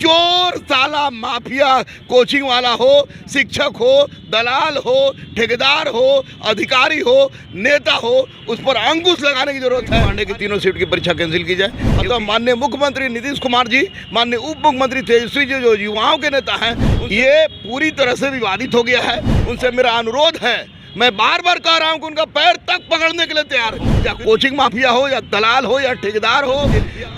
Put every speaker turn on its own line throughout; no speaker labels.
चोर साला mafia coaching वाला हो, शिक्षक हो, दलाल हो, ठेकेदार हो, अधिकारी हो, नेता हो, उस पर अंकुश लगाने की जरूरत है। माननीय की तीनों शिफ्ट की परीक्षा कैंसिल की जाए। तो माननीय मुख्यमंत्री नीतीश कुमार जी, माननीय उप मुख्यमंत्री तेजस्वी जी जो युवाओं के नेता हैं, ये पूरी तरह से विवादित हो गया है। उनसे मेरा अनुरोध है, मैं बार बार कह रहा हूं कि उनका पैर तक पकड़ने के लिए तैयार हूं। या कोचिंग माफिया हो, या दलाल हो, या ठेकेदार हो,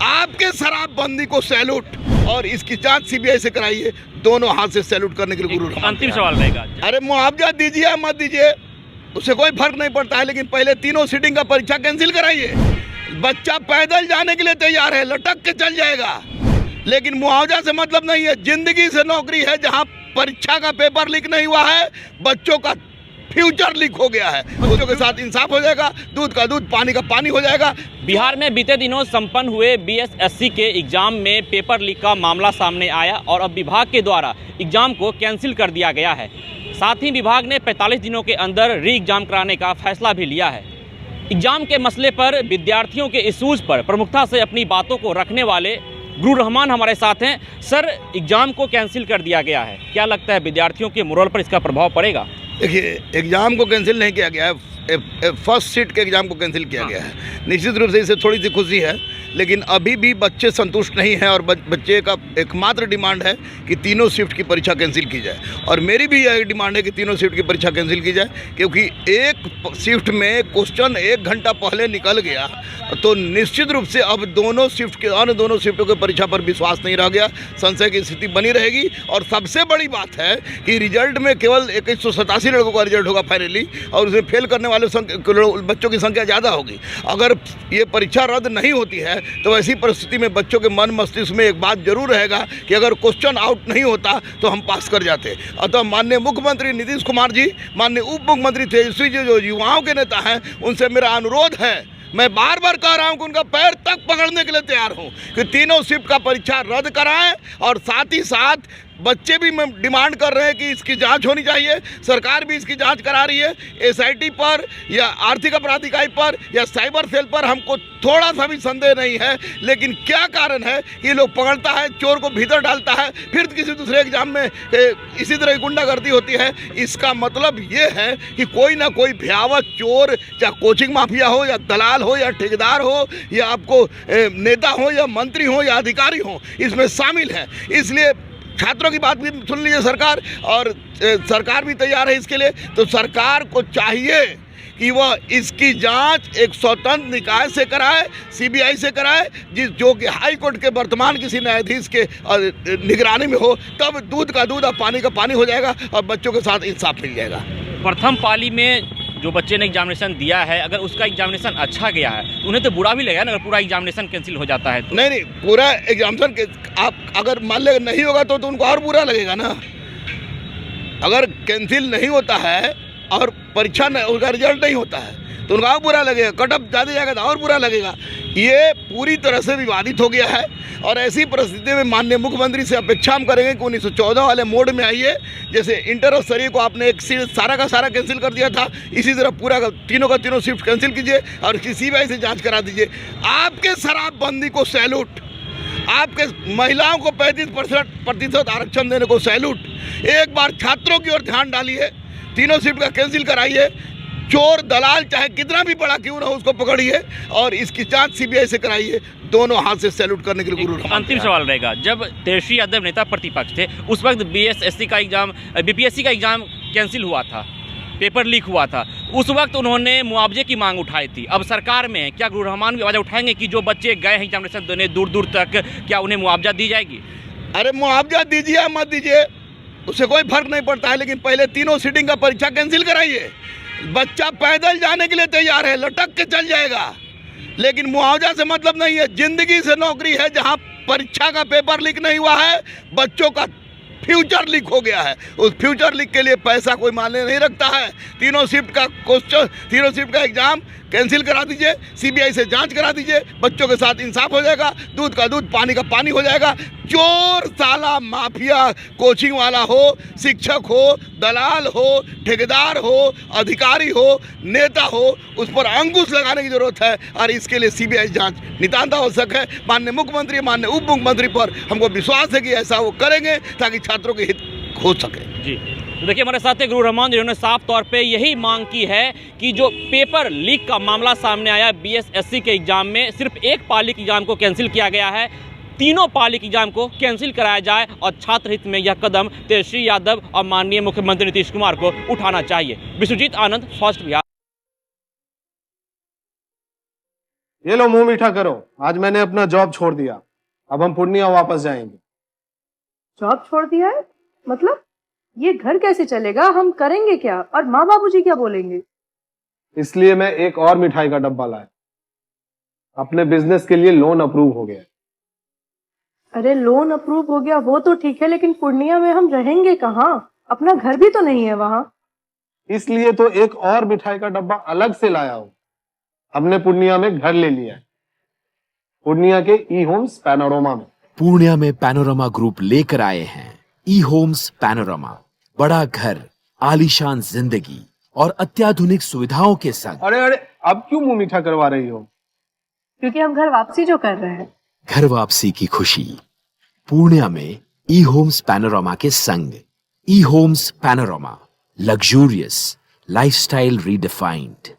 आपके शराबबंदी को सैल्यूट, और इसकी जांच सीबीआई से कराइए। दोनों हाथ से सैल्यूट करने के लिए गुरु।
अंतिम सवाल रहेगा,
अरे मुआवजा दीजिए या मत दीजिए, उससे कोई फर्क नहीं पड़ता है, लेकिन पहले तीनों सीटिंग का परीक्षा कैंसिल कराइए। बच्चा पैदल जाने के लिए तैयार है, लटक के चल जाएगा, लेकिन मुआवजा से मतलब नहीं है। जिंदगी से नौकरी है, जहां परीक्षा का पेपर लीक नहीं हुआ है, बच्चों का फ्यूचर लीक हो गया है। बच्चों के साथ इंसाफ हो जाएगा, दूध का दूध, पानी का पानी हो जाएगा।
बिहार में बीते दिनों संपन्न हुए बीएसएससी के एग्जाम में पेपर लीक का मामला सामने आया और अब विभाग के द्वारा एग्जाम को कैंसिल कर दिया गया है। साथ ही विभाग ने 45 दिनों के अंदर री एग्जाम कराने का फैसला भी लिया है। एग्जाम के मसले पर विद्यार्थियों के इशूज़ पर प्रमुखता से अपनी बातों को रखने वाले गुरु रहमान हमारे साथ हैं। सर, एग्जाम को कैंसिल कर दिया गया है, क्या लगता है विद्यार्थियों के मोरल पर इसका प्रभाव पड़ेगा?
देखिए, एग्ज़ाम को कैंसिल नहीं किया गया है, फर्स्ट सीट के एग्ज़ाम को कैंसिल किया गया है। निश्चित रूप से इससे थोड़ी सी खुशी है, लेकिन अभी भी बच्चे संतुष्ट नहीं हैं और बच्चे का एकमात्र डिमांड है कि तीनों शिफ्ट की परीक्षा कैंसिल की जाए। और मेरी भी यह डिमांड है कि तीनों शिफ्ट की परीक्षा कैंसिल की जाए, क्योंकि एक शिफ्ट में क्वेश्चन 1 घंटा पहले निकल गया, तो निश्चित रूप से अब दोनों शिफ्ट के अन्य दोनों शिफ्टों की परीक्षा पर विश्वास नहीं रह गया, संशय की स्थिति बनी रहेगी। और सबसे बड़ी बात है कि रिजल्ट में केवल 2187 लड़कों का रिजल्ट होगा फाइनली, और उसमें फेल करने वाले बच्चों की संख्या ज़्यादा होगी। अगर ये परीक्षा रद्द नहीं होती है तो ऐसी परिस्थिति में बच्चों के मन मस्तिष्क में एक बात जरूर रहेगा कि अगर क्वेश्चन आउट नहीं होता तो हम पास कर जाते। अतः माननीय मुख्यमंत्री नीतीश कुमार जी, माननीय उप मुख्यमंत्री तेजस्वी जी जो युवाओं के नेता हैं, उनसे मेरा अनुरोध है, मैं बार बार कह रहा हूं कि उनका पैर तक पकड़ने के लिए तैयार हूं कि तीनों शिफ्ट का परीक्षा रद्द कराएं। और साथ ही साथ बच्चे भी डिमांड कर रहे हैं कि इसकी जांच होनी चाहिए। सरकार भी इसकी जांच करा रही है। एसआईटी पर या आर्थिक अपराध इकाई पर या साइबर सेल पर हमको थोड़ा सा भी संदेह नहीं है, लेकिन क्या कारण है कि लोग पकड़ता है, चोर को भीतर डालता है, फिर किसी दूसरे एग्जाम में इसी तरह की गुंडागर्दी होती है। इसका मतलब ये है कि कोई ना कोई भयावह चोर, चाहे कोचिंग माफिया हो, या दलाल हो, या ठेकेदार हो, या आपको नेता हो, या मंत्री हो, या अधिकारी हो, इसमें शामिल है। इसलिए छात्रों की बात भी सुन लीजिए सरकार, और सरकार भी तैयार है इसके लिए। तो सरकार को चाहिए कि वह इसकी जांच एक स्वतंत्र निकाय से कराए, सीबीआई से कराए, जो कि हाई कोर्ट के वर्तमान किसी न्यायाधीश के निगरानी में हो। तब दूध का दूध और पानी का पानी हो जाएगा और बच्चों के साथ इंसाफ मिल जाएगा।
प्रथम पाली में जो बच्चे ने एग्जामिनेशन दिया है, अगर उसका एग्जामिनेशन अच्छा गया है, उन्हें तो बुरा भी लगेगा ना अगर पूरा एग्जामिनेशन कैंसिल हो जाता है तो? नहीं,
पूरा एग्जामिनेशन आप अगर मान ले नहीं होगा तो उनको और बुरा लगेगा ना। अगर कैंसिल नहीं होता है और परीक्षा उसका रिजल्ट नहीं होता है तो उनका और बुरा लगेगा, कट ऑफ ज़्यादा जाएगा तो और बुरा लगेगा। ये पूरी तरह से विवादित हो गया है, और ऐसी परिस्थिति में माननीय मुख्यमंत्री से अपेक्षा हम करेंगे कि 1914 वाले मोड में आइए। जैसे इंटर और स्तरीय को आपने एक सारा का सारा कैंसिल कर दिया था, इसी तरह पूरा तीनों का तीनों शिफ्ट कैंसिल कीजिए और सीबीआई से जांच करा दीजिए। आपके शराबबंदी को सैल्यूट, आपके महिलाओं को 35% आरक्षण देने को सैल्यूट। एक बार छात्रों की ओर ध्यान डालिए, तीनों शिफ्ट का कैंसिल कराइए। चोर दलाल चाहे कितना भी बड़ा क्यों ना हो, उसको पकड़िए और इसकी जांच सीबीआई से कराइए। दोनों हाथ से सैल्यूट करने के लिए गुरु।
अंतिम सवाल रहेगा, जब तेजस्वी यादव नेता प्रतिपक्ष थे उस वक्त बीएसएससी का एग्जाम, बीपीएससी का एग्जाम कैंसिल हुआ था, पेपर लीक हुआ था, उस वक्त उन्होंने मुआवजे की मांग उठाई थी। अब सरकार में क्या गुरु रहमान भी आवाज़ उठाएंगे कि जो बच्चे गए हैं एग्जामिनेशन देने दूर दूर तक, क्या उन्हें मुआवजा दी जाएगी?
अरे मुआवजा दीजिए या मत दीजिए, उससे कोई फर्क नहीं पड़ता है, लेकिन पहले तीनों सीटिंग का परीक्षा कैंसिल कराइए। बच्चा पैदल जाने के लिए तैयार है, लटक के चल जाएगा, लेकिन मुआवजा से मतलब नहीं है। जिंदगी से नौकरी है, जहां परीक्षा का पेपर लीक नहीं हुआ है, बच्चों का फ्यूचर लीक हो गया है। उस फ्यूचर लीक के लिए पैसा कोई मायने नहीं रखता है। तीनों शिफ्ट का क्वेश्चन, तीनों शिफ्ट का एग्जाम कैंसिल करा दीजिए, सीबीआई से जांच करा दीजिए, बच्चों के साथ इंसाफ हो जाएगा, दूध का दूध पानी का पानी हो जाएगा। चोर साला माफिया, कोचिंग वाला हो, शिक्षक हो, दलाल हो, ठेकेदार हो, अधिकारी हो, नेता हो, उस पर अंकुश लगाने की जरूरत है और इसके लिए सीबीआई जांच नितांत आवश्यक है। माननीय मुख्यमंत्री, माननीय उप मुख्यमंत्री पर हमको विश्वास है कि ऐसा वो करेंगे ताकि छात्रों के हित हो सके।
जी, तो देखिए हमारे साथ गुरु रहमान, जिन्होंने साफ तौर पे यही मांग की है कि जो पेपर लीक का मामला सामने आया बीएसएससी के एग्जाम में, सिर्फ एक पाली के एग्जाम को कैंसिल किया गया है, तीनों पाली के एग्जाम को कैंसिल कराया जाए और छात्र हित में यह कदम तेजस्वी यादव और माननीय मुख्यमंत्री नीतीश कुमार को उठाना चाहिए। विश्वजीत आनंद, फर्स्ट बिहार।
ये लो मुंह मीठा करो, आज मैंने अपना जॉब छोड़ दिया, अब हम पूर्णिया वापस जाएंगे।
जॉब छोड़ दिया है? मतलब ये घर कैसे चलेगा? हम करेंगे क्या? और माँ बाबूजी क्या बोलेंगे?
इसलिए मैं एक और मिठाई का डब्बा लाया, अपने बिजनेस के लिए लोन अप्रूव हो गया।
अरे लोन अप्रूव हो गया वो तो ठीक है, लेकिन पूर्णिया में हम रहेंगे कहाँ? अपना घर भी तो नहीं है वहाँ।
इसलिए तो एक और मिठाई का डब्बा अलग से लाया हूँ। हमने पूर्णिया में घर ले लिया है, पूर्णिया के ई होम्स पैनोरमा में।
पूर्णिया में पैनोरमा ग्रुप लेकर आए हैं ई होम्स पैनोरमा, बड़ा घर, आलीशान जिंदगी और अत्याधुनिक सुविधाओं के संग।
अरे अरे, अब क्यों मुंह मीठा करवा रही हो?
क्योंकि हम घर वापसी जो कर रहे हैं।
घर वापसी की खुशी पूर्णिया में ई होम्स पैनोरमा के संग। E Homes Panorama, luxurious lifestyle redefined.